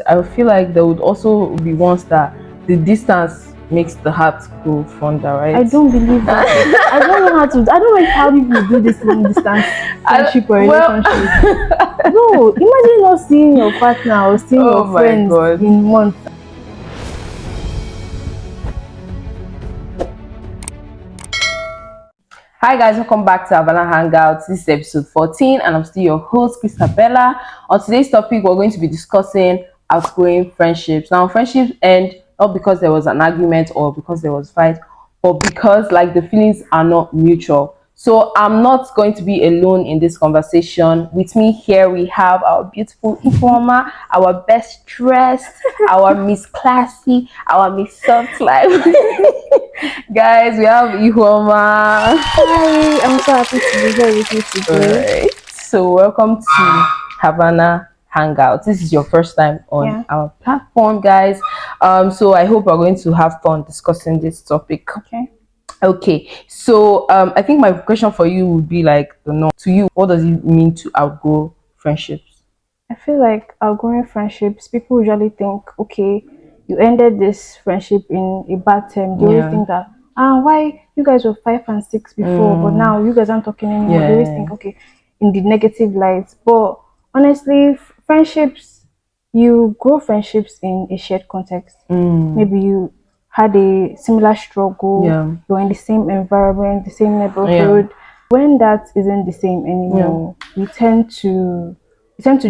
I feel like there would also be ones that the distance makes the heart grow fonder, right? I don't believe that. I don't know how people do this long distance friendship or relationship. No, imagine not seeing your partner or seeing Oh your friends God. in months. Hi guys, welcome back to Havana Hangout. This is episode 14 and I'm still your host, Christabella. On today's topic, we're going to be discussing outgrowing friendships. Now, friendships end not because there was an argument or because there was fight, but because like the feelings are not mutual. So I'm not going to be alone in this conversation. With me here, we have our beautiful informer, our best dressed, our Miss Classy, our Miss Soft Life. Guys, we have Ihoma. Hi, I'm so happy to be here with you today. Alright. So welcome to Havana Hangout. This is your first time on our platform, guys. So I hope we're going to have fun discussing this topic. Okay. So I think my question for you would be like to you, what does it mean to outgrow friendships? I feel like outgrowing friendships, people usually think, okay, you ended this friendship in a bad term. They always think that, why you guys were 5 and 6 before, but now you guys aren't talking anymore. They always think, okay, in the negative light. But honestly, friendships, you grow friendships in a shared context. Maybe you had a similar struggle, you're in the same environment, the same neighborhood. When that isn't the same anymore, we tend to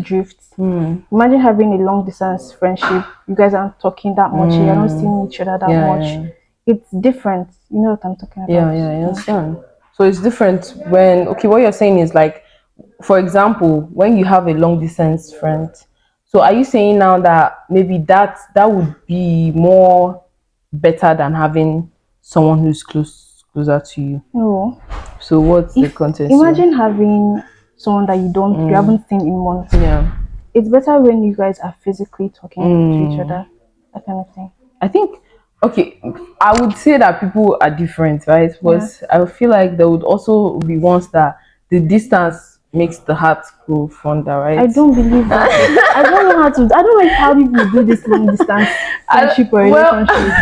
drift. Imagine having a long distance friendship. You guys aren't talking that much. You're not seeing each other that much. It's different. You know what I'm talking about? Yeah, I understand. So it's different when what you're saying is like, for example, when you have a long distance friend. So are you saying now that maybe that would be more better than having someone who's closer to you? No. So what's the context? Imagine having someone that you haven't seen in months. It's better when you guys are physically talking to each other, that kind of thing. I think I would say that people are different, right? But I feel like there would also be ones that the distance makes the heart grow fonder, right? I don't believe that. I don't know how people do this long distance friendship or relationship.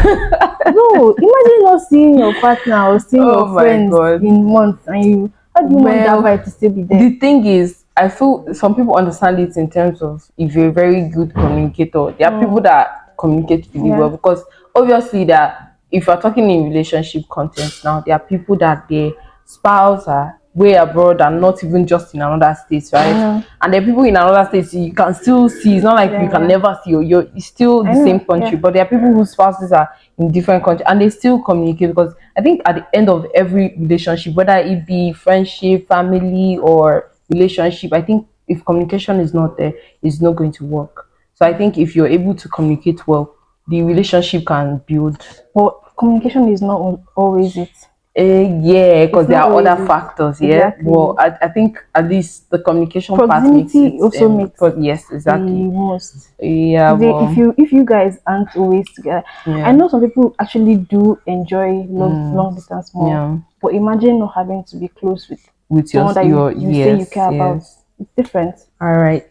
No, imagine not seeing your partner or seeing your friends in months, and how do you want that vibe to still be there? The thing is, I feel some people understand it in terms of if you're a very good communicator. There are people that communicate really well, because obviously that if you're talking in relationship content now, there are people that their spouse are way abroad and not even just in another state, right? And there are people in another state you can still see. It's not like you can never see, you're still the same country, but there are people whose spouses are in different countries and they still communicate, because I think at the end of every relationship, whether it be friendship, family, or relationship, I think if communication is not there, it's not going to work. So I think if you're able to communicate well, the relationship can build. But communication is not always it. Because there are other factors. Exactly. Well, I think at least the communication proximity part also makes yes, exactly. the most. Well, if you guys aren't always together, I know some people actually do enjoy long distance more. But imagine not having to be close with someone that you say you care about. It's different. All right.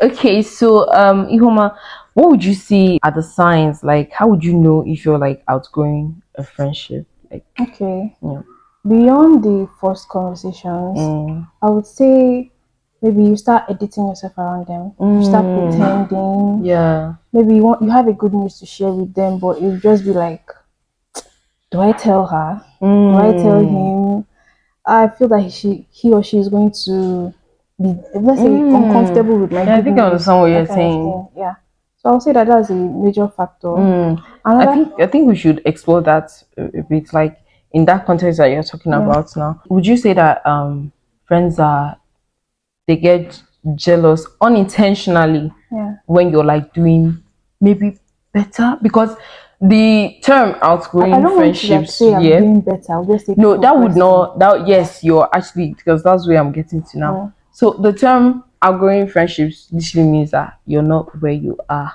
Okay, so Ihoma, what would you see are the signs? Like, how would you know if you're like outgrowing a friendship? Like, beyond the first conversations, I would say maybe you start editing yourself around them. You start pretending. Maybe you have a good news to share with them, but it'll just be like, do I tell her? Do I tell him? I feel that he or she is going to be, let's say, uncomfortable with my good I think I understand what you're saying. Yeah. So I'll say that that's a major factor. I think we should explore that a bit, like in that context that you're talking about now. Would you say that friends they get jealous unintentionally when you're like doing maybe better? Because the term outgrowing I don't friendships, want to, like, say I'm doing better. I'll just say no, that would not yes, you're actually, because that's where I'm getting to now. So the term outgrowing friendships literally means that you're not where you are,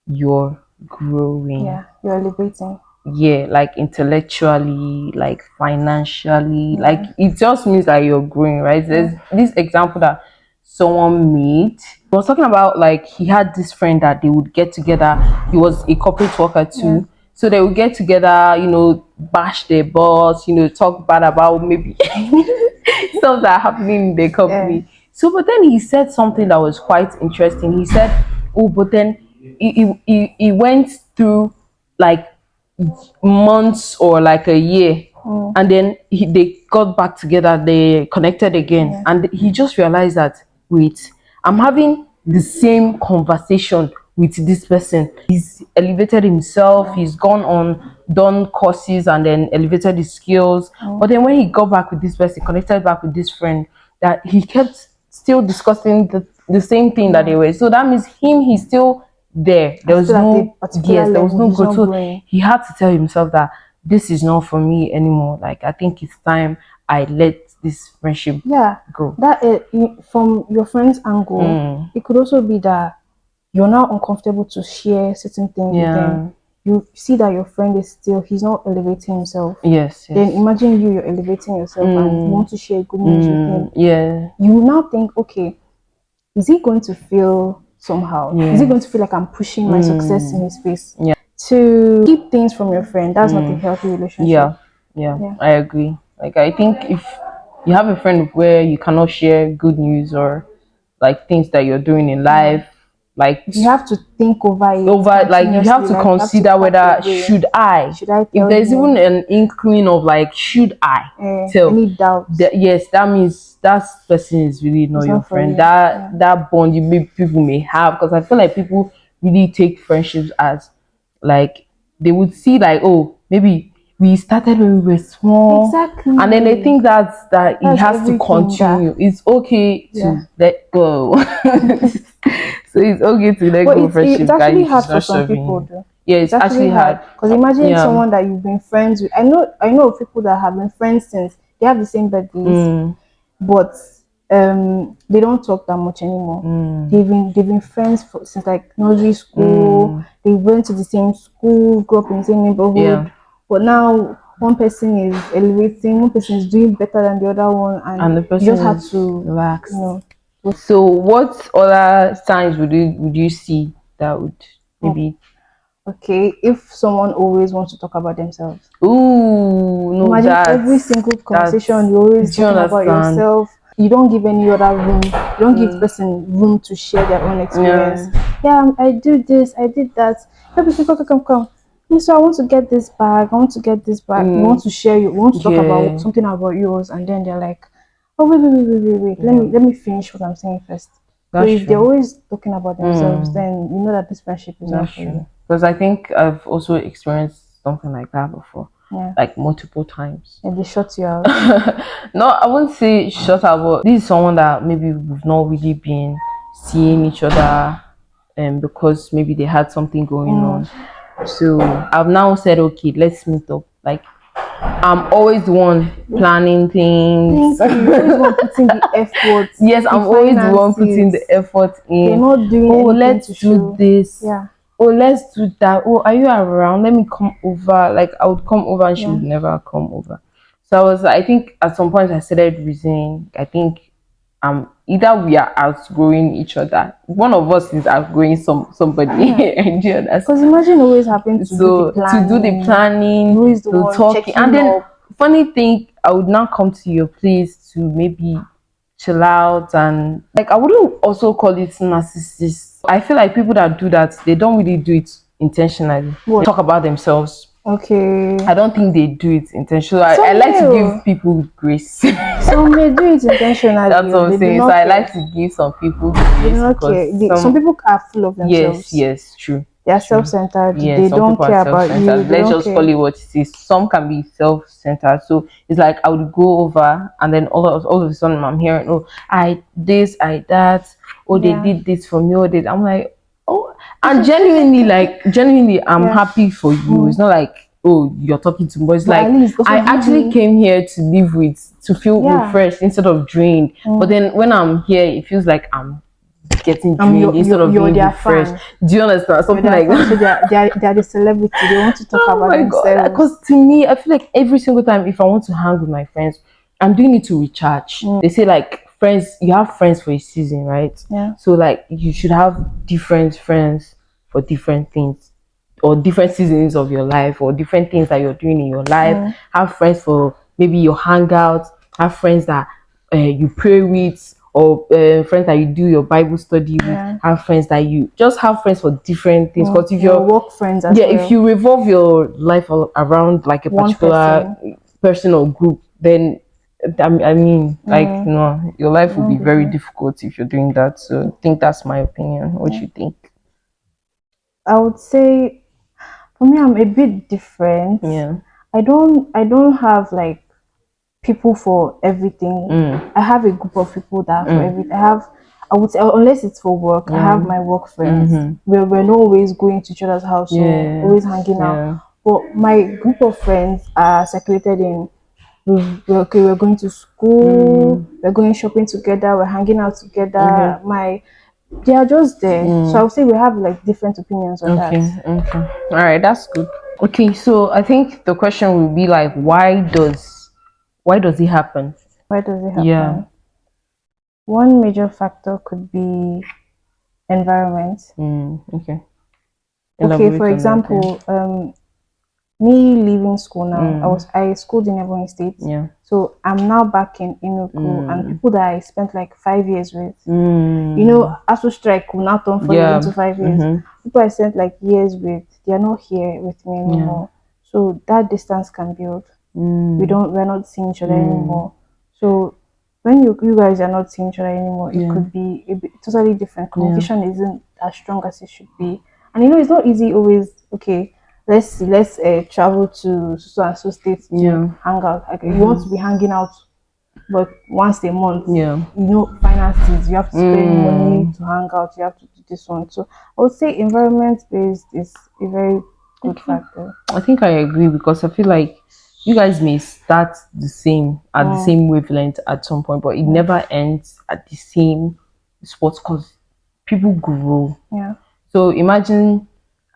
you're growing. You're elevating. Like intellectually, like financially, like it just means that you're growing, right? There's this example that someone made. was talking about like he had this friend that they would get together. He was a corporate worker too. So they would get together, bash their boss, talk bad about maybe stuff that are happening in the company. So, but then he said something that was quite interesting. He said, "Oh, but then he went through like months or like a year, and then they got back together, they connected again, and he just realized that, wait, I'm having the same conversation with this person. He's elevated himself, he's gone on, done courses, and then elevated his skills. But then when he got back with this person, connected back with this friend, that he kept still discussing the same thing that they were. So that means he's still there. There was no, yes, there was no growth. So he had to tell himself that this is not for me anymore. Like, I think it's time I let this friendship go. That from your friend's angle, it could also be that you're now uncomfortable to share certain things with them. You see that your friend is still, he's not elevating himself. Yes. Then imagine you're elevating yourself and you want to share good news with him. Yeah. You now think, okay, is he going to feel somehow? Is he going to feel like I'm pushing my success in his face? Yeah. To keep things from your friend, that's not a healthy relationship. Yeah, I agree. Like, I think if you have a friend where you cannot share good news or like things that you're doing in life, like you have to think over it. Like you have to consider whether should I tell if there's even an inkling of like should I tell any doubt. Yes, that means that person is really not your friend. That bond people may have, because I feel like people really take friendships as like they would see like, oh, maybe we started when we were small, and then they think that it has to continue. It's okay to let go. So it's okay to let go of friendship. It's actually hard for some people, though. Yeah, it's actually hard. Because imagine someone that you've been friends with. I know of people that have been friends since they have the same birthdays, but they don't talk that much anymore. They've been friends since like nursery school. They went to the same school, grew up in the same neighborhood. But now one person is elevating, one person is doing better than the other one, and the person you just have to relax. So, what other signs would you see that would maybe? Okay, if someone always wants to talk about themselves. Ooh, no, imagine every single conversation you always talking about yourself. You don't give any other room. You don't give the person room to share their own experience. Yeah, I do this, I did that. Come. So I want to get this bag. I want to get this bag. You want to share. You want to talk about something about yours, and then they're like, "Oh, wait. Let me finish what I'm saying first." So if they're always talking about themselves, then you know that this friendship is not for you. Because I think I've also experienced something like that before, like multiple times. And they shut you out. No, I wouldn't say shut out, but this is someone that maybe we've not really been seeing each other, because maybe they had something going on. So I've now said, okay, let's meet up. Like, I'm always the one planning things. You're always the one putting the effort. Yes, I'm always the one putting the effort in. You're not doing let's do this. Yeah. Oh, let's do that. Oh, are you around? Let me come over. Like, I would come over and she would never come over. So I think at some point I started reasoning. I think either we are outgrowing each other. One of us is outgrowing somebody. Because imagine always having to do the planning, to talking, and then funny thing, I would now come to your place to maybe chill out, and like I wouldn't also call it narcissist. I feel like people that do that, they don't really do it intentionally. Talk about themselves. Okay. I don't think they do it intentionally. I like to give people grace. Some may do it intentionally. That's what I'm saying. So I like to give some people grace. Some people are full of themselves. Yes, true. They are self-centered. They don't care about you. Let's just call it what it is. Some can be self-centered. So it's like I would go over, and then all of a sudden I'm hearing, oh, I that. Oh, they did this for me. I'm like, oh, and genuinely, I'm happy for you. It's not like, oh, you're talking to me. It's like I actually came here to feel refreshed instead of drained. But then when I'm here, it feels like I'm getting drained instead of being refreshed. Do you understand? Something like that. So they're the celebrity. They want to talk about themselves. Because to me, I feel like every single time if I want to hang with my friends, I'm doing it to recharge. They say like friends, you have friends for a season, right? Yeah. So like you should have different friends for different things, or different seasons of your life, or different things that you're doing in your life. Mm. Have friends for maybe your hangouts. Have friends that you pray with, or friends that you do your Bible study with. Yeah. Have friends that you just have friends for different things. Because if Your you're, work friends as yeah, if well. you revolve your life around like a One particular person. person or group, then I mean, like, no, your life will be Won't be very good. difficult if you're doing that. So I think that's my opinion. What do you think? I would say for me, I'm a bit different. Yeah. I don't have like people for everything. Mm. I have a group of people that are for Mm. everything. I would say, unless it's for work, I have Yeah. my work friends. Mm-hmm. We're not always going to each other's house or Yeah. always hanging out. Yeah. But my group of friends are circulated in, okay, we're going to school, Mm. we're going shopping together, we're hanging out together. Okay. They are just there. So I Mm. would say we have like different opinions on that. Okay. Okay. All right. That's good. Okay. So I think the question will be like, why does it happen? Why does it Yeah. happen? One major factor could be environment. Okay. Okay, for Elaborate on that. Yeah. example, me leaving school now, Mm. I schooled in Ebony State, Yeah. so I'm now back in Enugu, and Mm. people that I spent like 5 years with, Mm. ASU strike will now turn 4 years into Yeah. 5 years. Mm-hmm. People I spent like years with, they are not here with me Yeah. anymore. So that distance can build. Mm. We're not seeing each other Mm. anymore. So when you guys are not seeing each other anymore, it Yeah. could be a bit totally different. Yeah. Communication isn't as strong as it should be, and it's not easy always. Okay, let's travel to so and so state to Yeah. hang out. Like, you want Mm-hmm. to be hanging out, but once a month. Yeah. Finances, you have to spend money Mm. to hang out, you have to do this one. So I would say environment based is a very good Okay. factor. I think I agree, because I feel like you guys may start the same at the Mm, same wavelength at some point, but it yeah, never ends at the same spot, because people grow. yeah. So imagine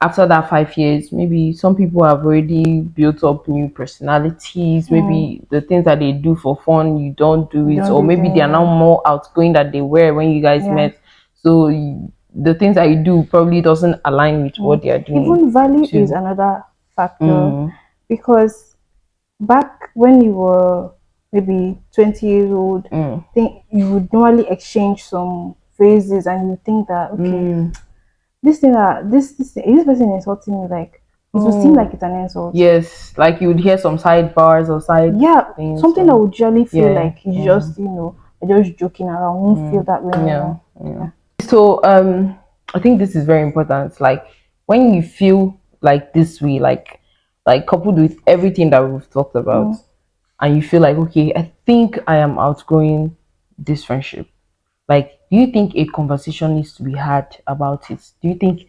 after that 5 years, maybe some people have already built up new personalities. Mm. Maybe the things that they do for fun, you don't do it, Don't or do it maybe they are now anymore. more outgoing than they were when you guys Yeah. met. So the things that you do probably doesn't align with what they are doing Even value is too. another factor, Mm, because back when you were maybe 20 years old, mm, think you would normally exchange some phrases and you think that, okay, mm. this person insulting me, like it will seem like Oh, it's an insult. yes, like you would hear some sidebars or side Yeah, things. something that Or would usually feel yeah, like he's yeah, just, just joking around, won't feel that way yeah, anymore. yeah. Yeah. So I think this is very important. Like when you feel like this way, like coupled with everything that we've talked about, Mm, and you feel like, okay, I think I am outgrowing this friendship. Like, do you think a conversation needs to be had about it? Do you think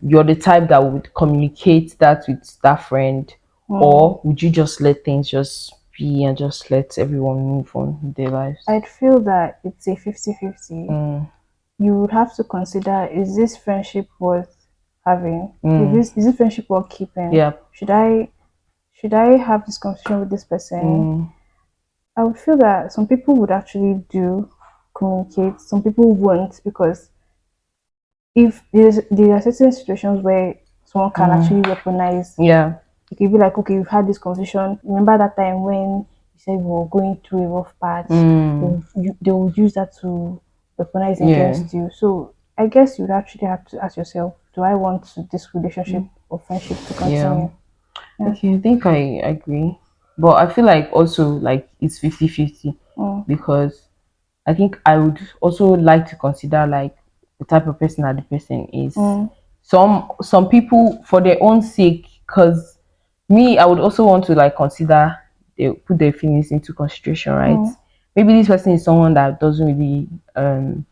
you're the type that would communicate that with that friend, mm. or would you just let things just be and just let everyone move on with their lives? I'd feel that it's a 50-50. Mm, You would have to consider, is this friendship worth having? mm, Is this friendship worth keeping? yeah. Should I have this conversation with this person? Mm, I would feel that some people would actually do communicate, some people won't, because if there are certain situations where someone can actually mm, weaponize. yeah. You could be like, okay, we've had this conversation. Remember that time when you said we were going through a rough patch? Mm, They would use that to weaponize yeah. against you. So I guess you'd actually have to ask yourself, do I want this relationship Mm, or friendship to yeah. continue? Yeah. Okay, I think I agree. But I feel like also like it's 50-50, Mm, because I think I would also like to consider like the type of person that the person is. mm, Some people for their own sake, because me, I would also want to like consider, they put their feelings into consideration, right? mm. Maybe this person is someone that doesn't really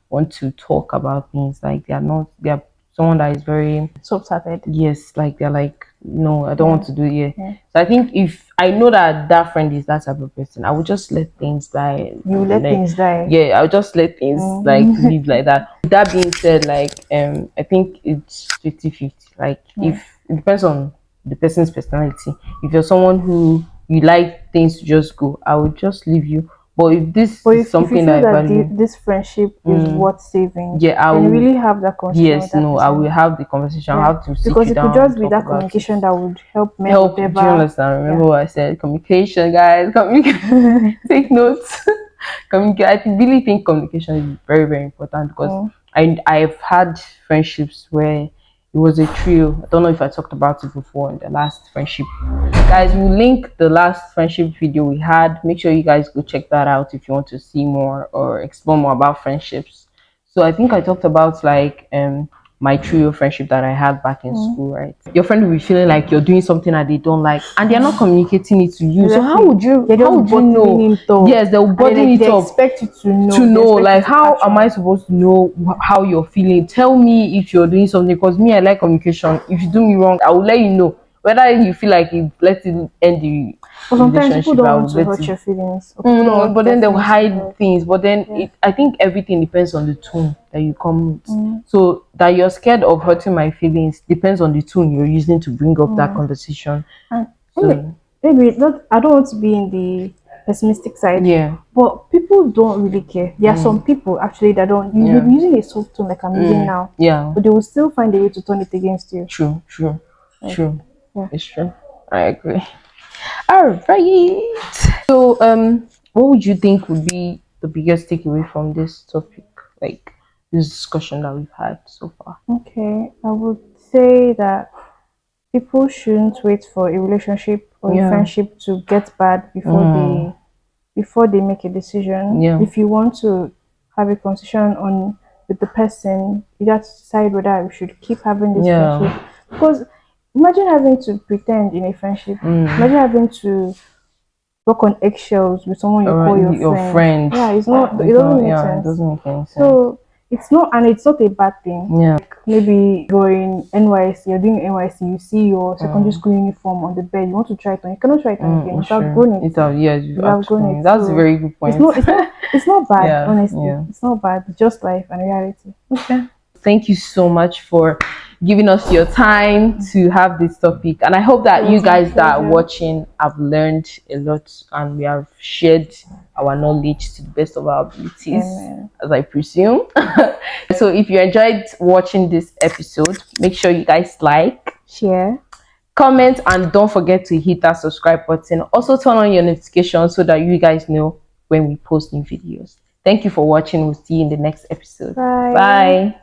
want to talk about things, like they're someone that is very, Soft-hearted. yes, like they're like, no, I don't Yeah. want to do it here. Yeah. So I think if I know that that friend is that type of person, I would just let things die. You let things die. Yeah, I would just let things like Mm. live like that. With that being said, like I think it's 50-50. Like Yeah. if it depends on the person's personality. If you're someone who you like things to just go, I would just leave you. But if this But is if you something feel that I that value, this friendship is worth saving, yeah, I then will. really have that conversation with Yes, that no, I person. will have the conversation. I'll Yeah, have to sit because you it could down, just be talk that about it. communication that would help mend Help. Do you whatever. understand? Yeah. Remember what I said? Communication, guys. Communicate. Take notes. Communicate. I really think communication is very, very important because I've had friendships where it was a trio. I don't know if I talked about it before in the last friendship. Guys, we'll link the last friendship video we had. Make sure you guys go check that out if you want to see more or explore more about friendships. So I think I talked about like my trio friendship that I had back in school, right? Your friend will be feeling like you're doing something that they don't like, and they're not communicating it to you. So how Exactly. would you? They're How just would you bottling know? it up. Yes, they'll And then, button like, it they up expect you to to know. They know. expect you Like, to how catch am I on. supposed to know how you're feeling? Tell me if you're doing something, because me, I like communication. If you do me wrong, I will let you know. Whether you feel like you let it end the But sometimes people relationship, don't I want will to let hurt it. your feelings, or people don't want But their then they'll feelings to be hide hurt. things. But then Yeah. I think everything depends on the tone that you come with. So that you're scared of hurting my feelings depends on the tone you're using to bring up that conversation. And So maybe not. I don't want to be in the pessimistic side, yeah, but people don't really care. There are some people actually that don't. You may yeah, be using a soft tone like I'm using now, yeah. but they will still find a way to turn it against you. True, true, Like, true. yeah. It's true. I agree. All right. So what would you think would be the biggest takeaway from this topic, like this discussion that we've had so far? Okay, I would say that people shouldn't wait for a relationship or a Yeah. friendship to get bad before they make a decision. Yeah. If you want to have a conversation on with the person, you have to decide whether we should keep having this friendship. Yeah. Because imagine having to pretend in a friendship. Imagine having to walk on eggshells with someone you call your Your friend. friend. Yeah, it's not. It It's not, doesn't make yeah, it sense. doesn't make any sense. So it's not, and it's not a bad thing. Yeah. Like maybe going NYC, you're doing NYC, you see your secondary school uniform on the bed, you want to try it on, you cannot try it on again. You've Sure. outgrown it. Yeah, you've You've outgrown outgrown. it. That's a So very good point. it's not bad, Yeah, honestly. yeah. It's not bad. It's just life and reality. Okay. Thank you so much for giving us your time to have this topic. And I hope It that you was my guys that are pleasure. watching have learned a lot and we have shared our knowledge to the best of our abilities, Amen. as I presume. So if you enjoyed watching this episode, make sure you guys like, Share. comment, and don't forget to hit that subscribe button. Also turn on your notifications so that you guys know when we post new videos. Thank you for watching. We'll see you in the next episode. Bye. Bye.